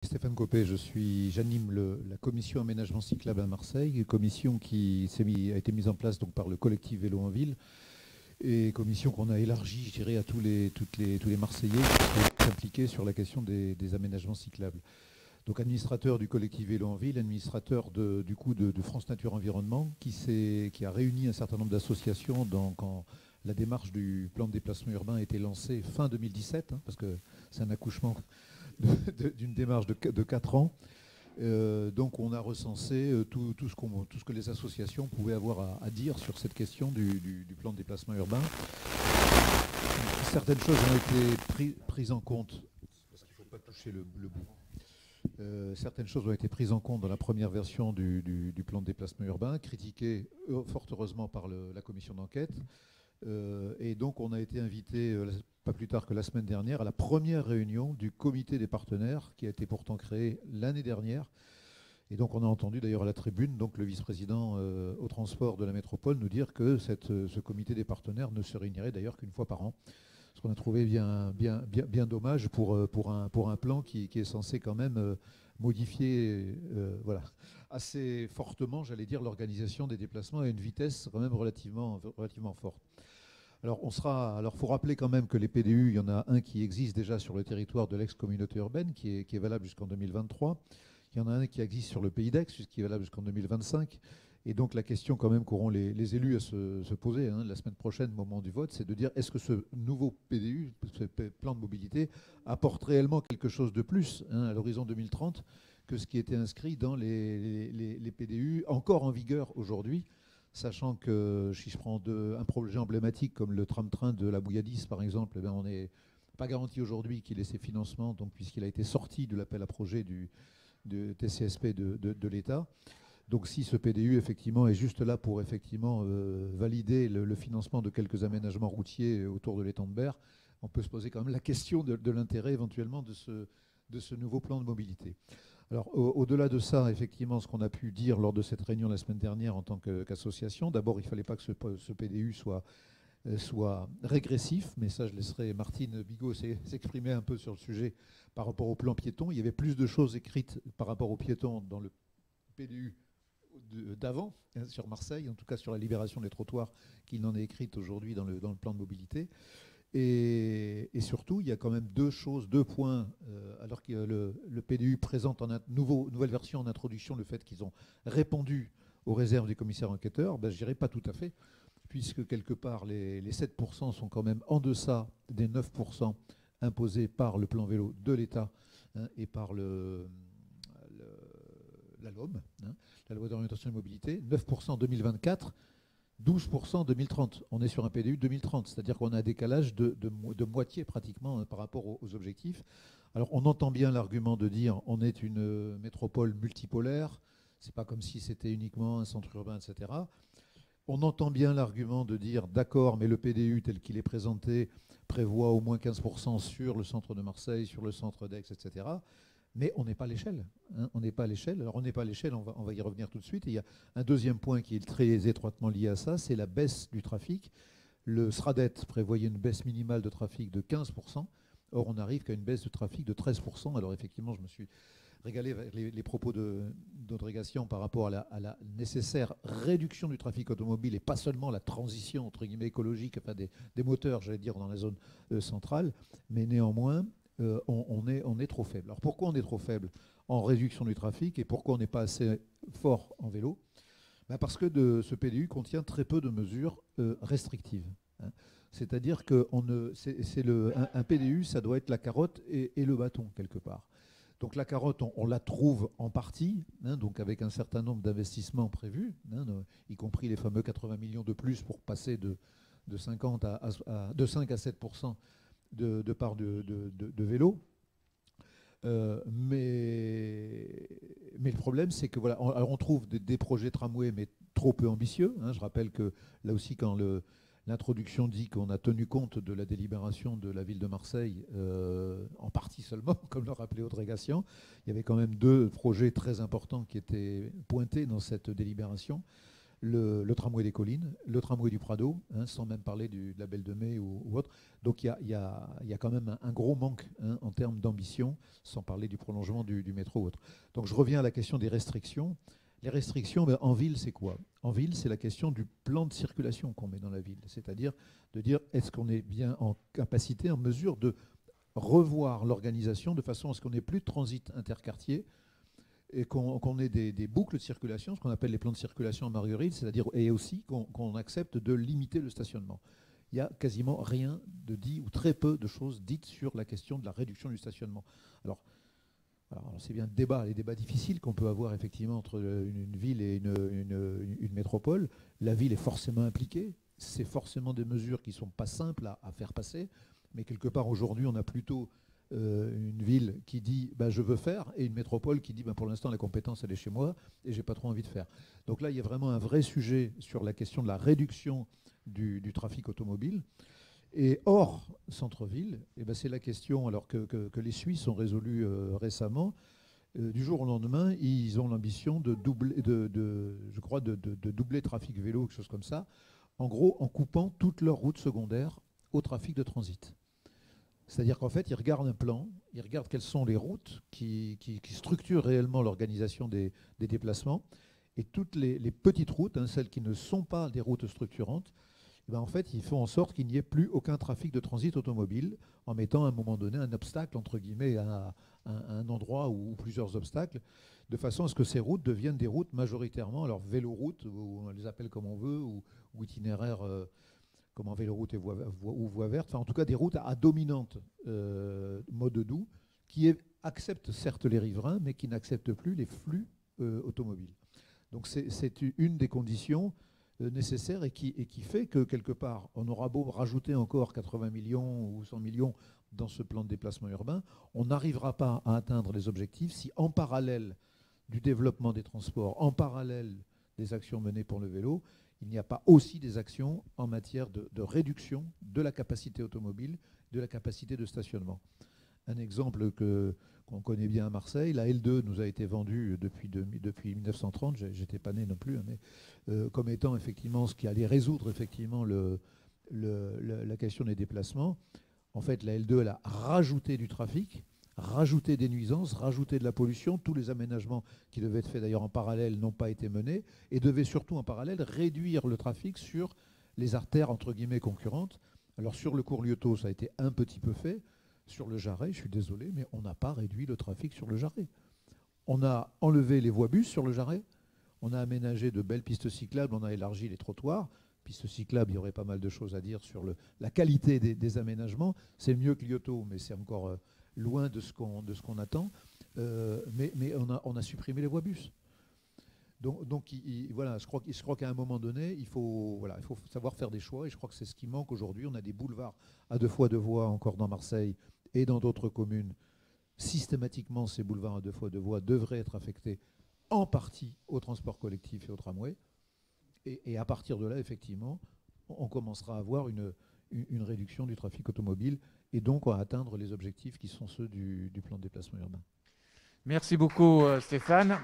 Stéphane Copé, j'anime la commission aménagement cyclable à Marseille, une commission qui a été mise en place donc par le collectif Vélo en Ville, et commission qu'on a élargie, je dirais, à tous les Marseillais qui sont impliqués sur la question des aménagements cyclables. Donc administrateur du collectif Vélo en Ville, administrateur de France Nature Environnement, qui a réuni un certain nombre d'associations quand la démarche du plan de déplacement urbain a été lancée fin 2017, parce que c'est un accouchement d'une démarche de 4 ans. Donc on a recensé tout ce que les associations pouvaient avoir à dire sur cette question du plan de déplacement urbain. Certaines choses ont été prises en compte, parce qu'il ne faut pas toucher le bout. Certaines choses ont été prises en compte dans la première version du plan de déplacement urbain, critiquées fort heureusement par la commission d'enquête. Et donc on a été invité, pas plus tard que la semaine dernière, à la première réunion du comité des partenaires, qui a été pourtant créé l'année dernière. Et donc on a entendu d'ailleurs à la tribune donc le vice-président au transport de la métropole nous dire que ce comité des partenaires ne se réunirait d'ailleurs qu'une fois par an. Ce qu'on a trouvé bien dommage pour un plan qui est censé quand même modifier assez fortement, j'allais dire, l'organisation des déplacements à une vitesse quand même relativement forte. Alors, faut rappeler quand même que les PDU, il y en a un qui existe déjà sur le territoire de l'ex-communauté urbaine, qui est valable jusqu'en 2023. Il y en a un qui existe sur le pays d'Aix, qui est valable jusqu'en 2025. Et donc, la question quand même qu'auront les élus à se poser la semaine prochaine, au moment du vote, c'est de dire est-ce que ce nouveau PDU, ce plan de mobilité, apporte réellement quelque chose de plus à l'horizon 2030 que ce qui était inscrit dans les PDU encore en vigueur aujourd'hui, sachant que si je prends un projet emblématique comme le tram-train de la Bouilladis, par exemple, on n'est pas garanti aujourd'hui qu'il ait ses financements, donc, puisqu'il a été sorti de l'appel à projet du TCSP de l'État. Donc si ce PDU effectivement est juste là pour effectivement valider le financement de quelques aménagements routiers autour de l'étang de Berre, on peut se poser quand même la question de l'intérêt éventuellement de ce nouveau plan de mobilité. Alors, au-delà de ça, effectivement, ce qu'on a pu dire lors de cette réunion la semaine dernière en tant qu'association, d'abord, il ne fallait pas que ce PDU soit régressif, mais ça, je laisserai Martine Bigot s'exprimer un peu sur le sujet par rapport au plan piéton. Il y avait plus de choses écrites par rapport aux piétons dans le PDU d'avant, sur Marseille, en tout cas sur la libération des trottoirs, qu'il n'en est écrite aujourd'hui dans le plan de mobilité. Et surtout, il y a quand même deux points, alors que le PDU présente en nouvelle version en introduction le fait qu'ils ont répondu aux réserves des commissaires enquêteurs, je dirais pas tout à fait, puisque quelque part les 7% sont quand même en deçà des 9% imposés par le plan vélo de l'État et par la LOM, la loi d'orientation et de mobilité, 9% en 2024, 12% en 2030. On est sur un PDU 2030, c'est-à-dire qu'on a un décalage de moitié pratiquement par rapport aux objectifs. Alors on entend bien l'argument de dire on est une métropole multipolaire, c'est pas comme si c'était uniquement un centre urbain, etc. On entend bien l'argument de dire d'accord, mais le PDU tel qu'il est présenté prévoit au moins 15% sur le centre de Marseille, sur le centre d'Aix, etc. Mais on n'est pas à l'échelle. On n'est pas à l'échelle. Alors on n'est pas à l'échelle, on va y revenir tout de suite. Et il y a un deuxième point qui est très étroitement lié à ça, c'est la baisse du trafic. Le SRADET prévoyait une baisse minimale de trafic de 15%. Or, on arrive qu'à une baisse de trafic de 13%. Alors effectivement, je me suis régalé avec les propos d'Audrey-Gation par rapport à la nécessaire réduction du trafic automobile et pas seulement la transition, entre guillemets, écologique, enfin des moteurs, j'allais dire, dans la zone centrale. Mais néanmoins, on est trop faible. Alors pourquoi on est trop faible en réduction du trafic et pourquoi on n'est pas assez fort en vélo? Parce que ce PDU contient très peu de mesures restrictives. C'est-à-dire qu'un PDU, ça doit être la carotte et le bâton, quelque part. Donc la carotte, on la trouve en partie, donc avec un certain nombre d'investissements prévus, y compris les fameux 80 millions de plus pour passer de 5 à 7% de part de vélo. Mais le problème, c'est que voilà, on trouve des projets tramway, mais trop peu ambitieux. Je rappelle que là aussi, quand l'introduction dit qu'on a tenu compte de la délibération de la ville de Marseille, en partie seulement, comme le rappelait Audrey-Gation, il y avait quand même 2 projets très importants qui étaient pointés dans cette délibération. le tramway des collines, le tramway du Prado, hein, sans même parler de la Belle de Mai ou autre. Donc il y a quand même un gros manque, hein, en termes d'ambition, sans parler du prolongement du métro ou autre. Donc je reviens à la question des restrictions. Les restrictions, ben, en ville, c'est quoi? En ville, c'est la question du plan de circulation qu'on met dans la ville. C'est-à-dire de dire, est-ce qu'on est bien en capacité, en mesure de revoir l'organisation de façon à ce qu'on n'ait plus de transit interquartier et qu'on ait des boucles de circulation, ce qu'on appelle les plans de circulation en Marguerite, c'est-à-dire, et aussi qu'on accepte de limiter le stationnement. Il n'y a quasiment rien de dit, ou très peu de choses dites sur la question de la réduction du stationnement. Alors c'est bien les débats difficiles qu'on peut avoir effectivement entre une ville et une métropole. La ville est forcément impliquée, c'est forcément des mesures qui ne sont pas simples à faire passer, mais quelque part aujourd'hui on a plutôt une ville qui dit bah, je veux faire, et une métropole qui dit bah, pour l'instant la compétence elle est chez moi et j'ai pas trop envie de faire. Donc là il y a vraiment un vrai sujet sur la question de la réduction du trafic automobile. Et hors centre-ville, eh ben c'est la question, alors que les Suisses ont résolu récemment, du jour au lendemain, ils ont l'ambition de doubler, je crois, de doubler le trafic vélo, quelque chose comme ça, en gros en coupant toutes leurs routes secondaires au trafic de transit. C'est-à-dire qu'en fait, ils regardent un plan, ils regardent quelles sont les routes qui structurent réellement l'organisation des déplacements, et toutes les petites routes, hein, celles qui ne sont pas des routes structurantes, eh ben en fait, ils font en sorte qu'il n'y ait plus aucun trafic de transit automobile, en mettant à un moment donné un obstacle, entre guillemets, à un endroit ou plusieurs obstacles, de façon à ce que ces routes deviennent des routes majoritairement, alors véloroutes, ou on les appelle comme on veut, ou itinéraires comme en véloroute ou voie verte, enfin en tout cas des routes à dominante mode doux, qui acceptent certes les riverains, mais qui n'acceptent plus les flux automobiles. Donc c'est une des conditions nécessaires et qui fait que quelque part, on aura beau rajouter encore 80 millions ou 100 millions dans ce plan de déplacement urbain, on n'arrivera pas à atteindre les objectifs si en parallèle du développement des transports, en parallèle des actions menées pour le vélo, il n'y a pas aussi des actions en matière de réduction de la capacité automobile, de la capacité de stationnement. Un exemple qu'on connaît bien à Marseille, la L2 nous a été vendue depuis 1930, j'étais pas né non plus, hein, mais comme étant effectivement ce qui allait résoudre effectivement la question des déplacements. En fait, la L2, elle a rajouté du trafic, rajouté des nuisances, rajouté de la pollution. Tous les aménagements qui devaient être faits d'ailleurs en parallèle n'ont pas été menés et devaient surtout en parallèle réduire le trafic sur les artères entre guillemets concurrentes. Alors sur le cours Lyoto, ça a été un petit peu fait. Sur le Jarret, je suis désolé, mais on n'a pas réduit le trafic sur le Jarret. On a enlevé les voies bus sur le Jarret, on a aménagé de belles pistes cyclables, on a élargi les trottoirs. Pistes cyclables, il y aurait pas mal de choses à dire sur la qualité des aménagements. C'est mieux que Lyoto, mais c'est encore loin de ce qu'on attend. Mais on a supprimé les voies bus. Donc voilà, je crois qu'à un moment donné, il faut savoir faire des choix, et je crois que c'est ce qui manque aujourd'hui. On a des boulevards à 2 fois 2 voies encore dans Marseille et dans d'autres communes. Systématiquement, ces boulevards à 2 fois 2 voies devraient être affectés en partie au transport collectif et au tramway. Et à partir de là, effectivement, on commencera à avoir une réduction du trafic automobile et donc à atteindre les objectifs qui sont ceux du plan de déplacement urbain. Merci beaucoup Stéphane.